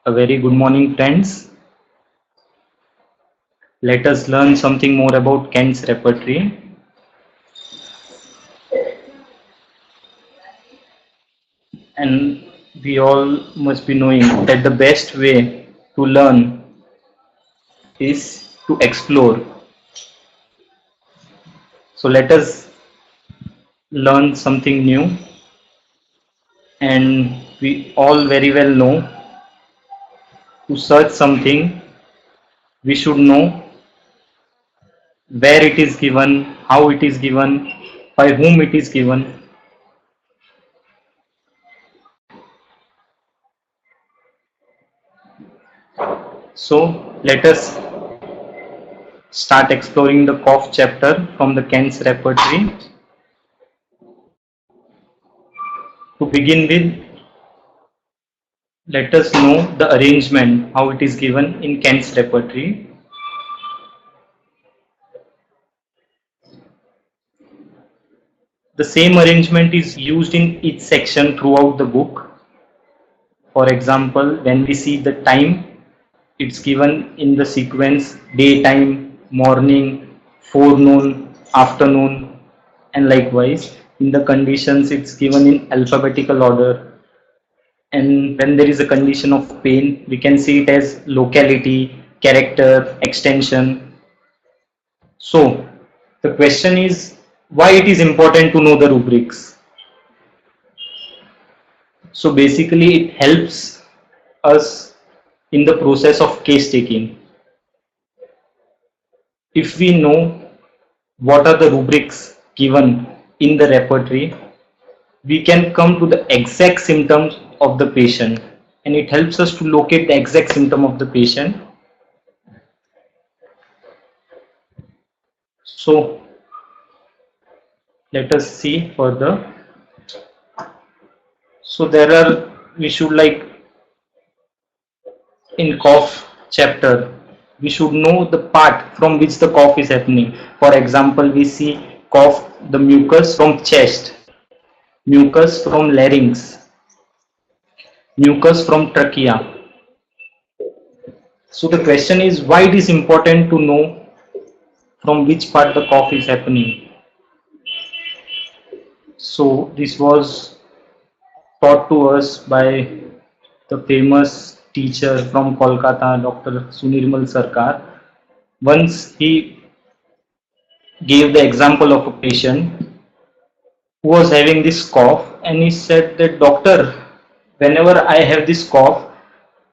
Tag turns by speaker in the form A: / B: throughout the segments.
A: A very good morning, friends. Let us learn something more about Kent's repertory. And we all must be knowing that the best way to learn is to explore. So let us learn something new. And we all very well know to search something, we should know where it is given, how it is given, by whom it is given. So let us start exploring the cough chapter from the Kent's repertory. To begin with, let us know the arrangement, how it is given in Kent's repertory. The same arrangement is used in each section throughout the book. For example, when we see the time, it's given in the sequence daytime, morning, forenoon, afternoon, and likewise. In the conditions, it's given in alphabetical order. And when there is a condition of pain, we can see it as locality, character, extension. So the question is why it is important to know the rubrics. So basically it helps us in the process of case taking. If we know what are the rubrics given in the repertory, we can come to the exact symptoms of the patient, and it helps us to locate the exact symptom of the patient. So let us see further. So there are, we should like in cough chapter, we should know the part from which the cough is happening. For example, we see cough, the mucus from chest, mucus from larynx, mucus from trachea. So the question is why it is important to know from which part the cough is happening. So this was taught to us by the famous teacher from Kolkata, Dr. Sunirmal Sarkar. Once he gave the example of a patient who was having this cough, and he said that, doctor, whenever I have this cough,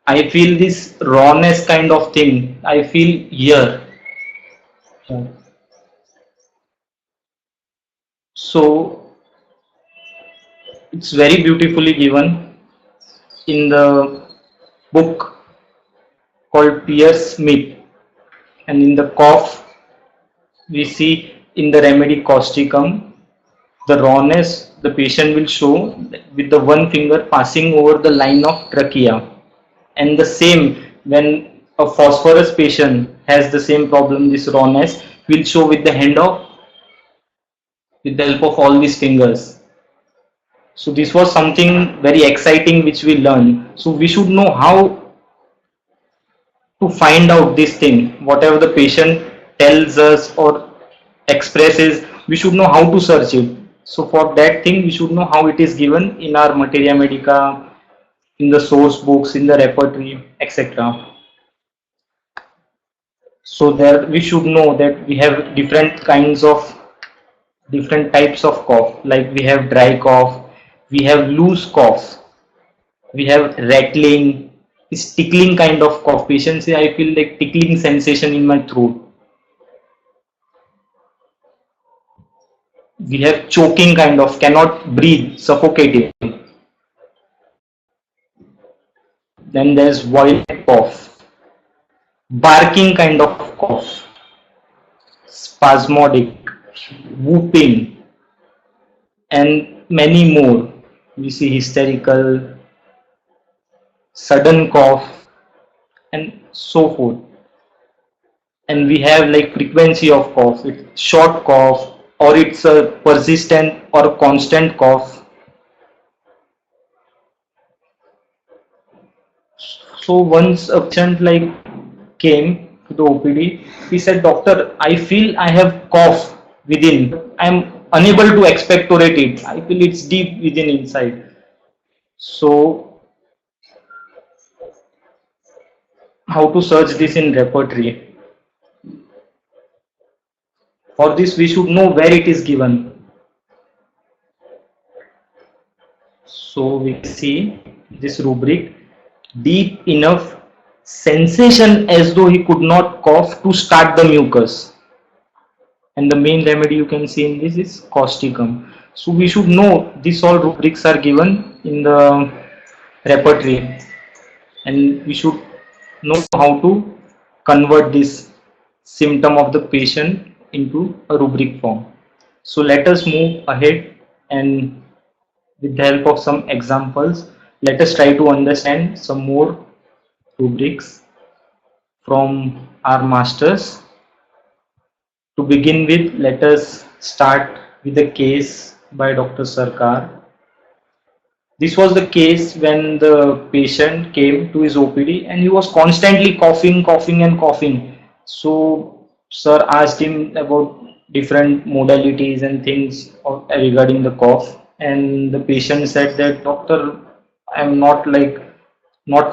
A: I feel this rawness kind of thing. I feel here. So it's very beautifully given in the book called Pierce Smith, and in the cough we see in the remedy causticum the rawness the patient will show with the one finger passing over the line of trachea, and the same when a phosphorus patient has the same problem, this rawness will show with the hand of, with the help of all these fingers. So this was something very exciting which we learned. So we should know how to find out this thing, whatever the patient tells us or expresses, we should know how to search it. So for that thing we should know how it is given in our materia medica, in the source books, in the repertory, etc. So there we should know that we have different kinds of, different types of cough, like we have dry cough, we have loose cough, we have rattling, this tickling kind of cough. Patients say I feel like tickling sensation in my throat. We have choking kind of, cannot breathe, suffocating. Then there's violent cough, barking kind of cough, spasmodic, whooping, and many more. We see hysterical, sudden cough, and so forth. And we have like frequency of cough, it's short cough, or it's a persistent or constant cough. So once a patient like came to the OPD, he said, "Doctor, I feel I have cough within. I'm unable to expectorate it. I feel it's deep within inside." So how to search this in repertory? For this, we should know where it is given. So we see this rubric, deep enough sensation as though he could not cough to start the mucus. And the main remedy you can see in this is causticum. So we should know these all rubrics are given in the repertory, and we should know how to convert this symptom of the patient into a rubric form. So let us move ahead, and with the help of some examples, let us try to understand some more rubrics from our masters. To begin with, let us start with a case by Dr. Sarkar. This was the case when the patient came to his OPD and he was constantly coughing, coughing, and coughing. So, sir asked him about different modalities and things regarding the cough, and the patient said that, "Doctor, I'm not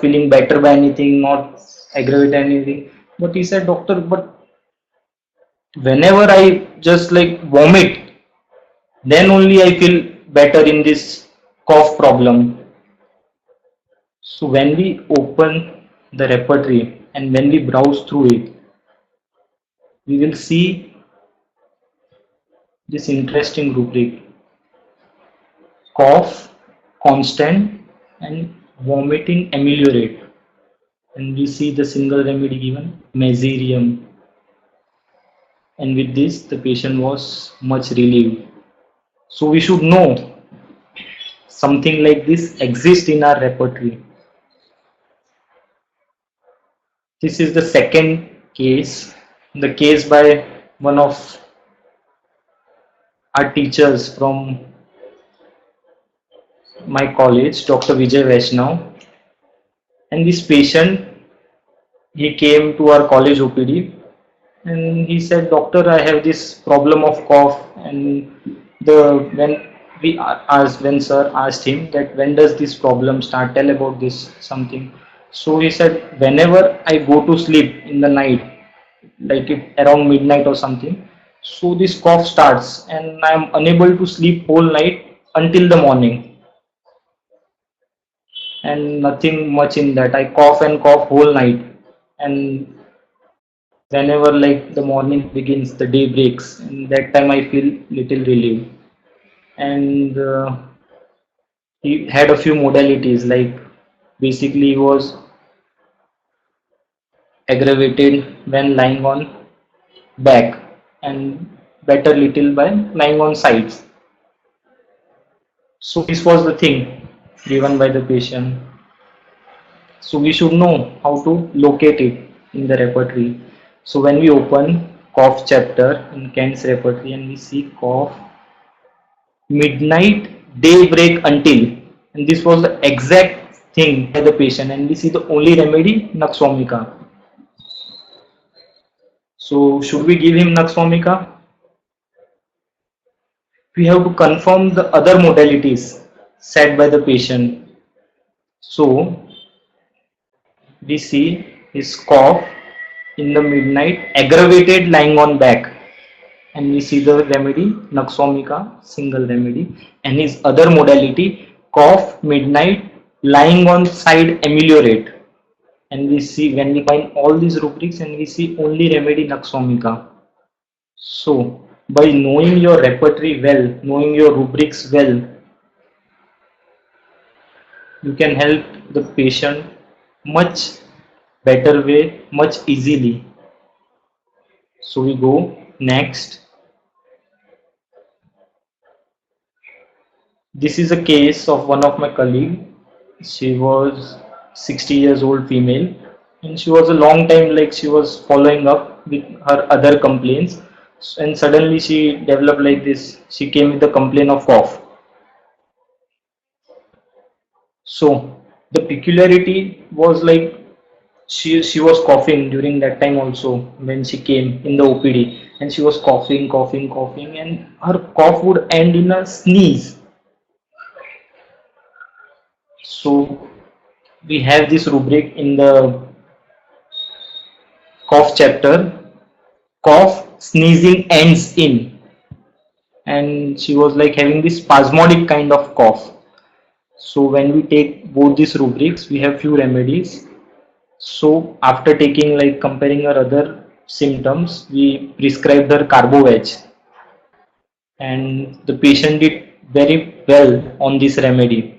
A: feeling better by anything, not aggravate anything." But he said, "Doctor, but whenever I just like vomit, then only I feel better in this cough problem." So when we open the repertory and when we browse through it, we will see this interesting rubric: cough constant and vomiting ameliorate. And we see the single remedy given, meserium. And with this, the patient was much relieved. So we should know something like this exists in our repertory. This is the second case, the case by one of our teachers from my college, Dr. Vijay Vaishnav. And this patient, he came to our college OPD and he said, "Doctor, I have this problem of cough." And when sir asked him that when does this problem start, tell about this something. So he said, "Whenever I go to sleep in the night, like around midnight or something, so this cough starts and I am unable to sleep whole night until the morning, and nothing much in that. I cough and cough whole night, and whenever like the morning begins, the day breaks, and that time I feel little relieved." And he had a few modalities, like basically he was aggravated when lying on back and better little by lying on sides. So this was the thing given by the patient. So we should know how to locate it in the repertory. So when we open cough chapter in Kent's repertory and we see cough midnight, daybreak until, and this was the exact thing by the patient, and we see the only remedy, Nux vomica. So should we give him Nux vomica? We have to confirm the other modalities said by the patient. So we see his cough in the midnight, aggravated lying on back, and we see the remedy Nux vomica, single remedy, and his other modality, cough midnight lying on side, ameliorate. And we see when we find all these rubrics and we see only remedy Nux vomica. So by knowing your repertory well, knowing your rubrics well, you can help the patient much better way, much easily. So we go next. This is a case of one of my colleague. She was 60 years old female, and she was a long time like she was following up with her other complaints, and suddenly she developed like this. She came with a complaint of cough. So the peculiarity was like she was coughing during that time also when she came in the OPD, and she was coughing, and her cough would end in a sneeze. So we have this rubric in the cough chapter: cough sneezing ends in, and she was like having this spasmodic kind of cough. So when we take both these rubrics, we have few remedies. So after taking, like, comparing her other symptoms, we prescribed her Carboveg, and the patient did very well on this remedy.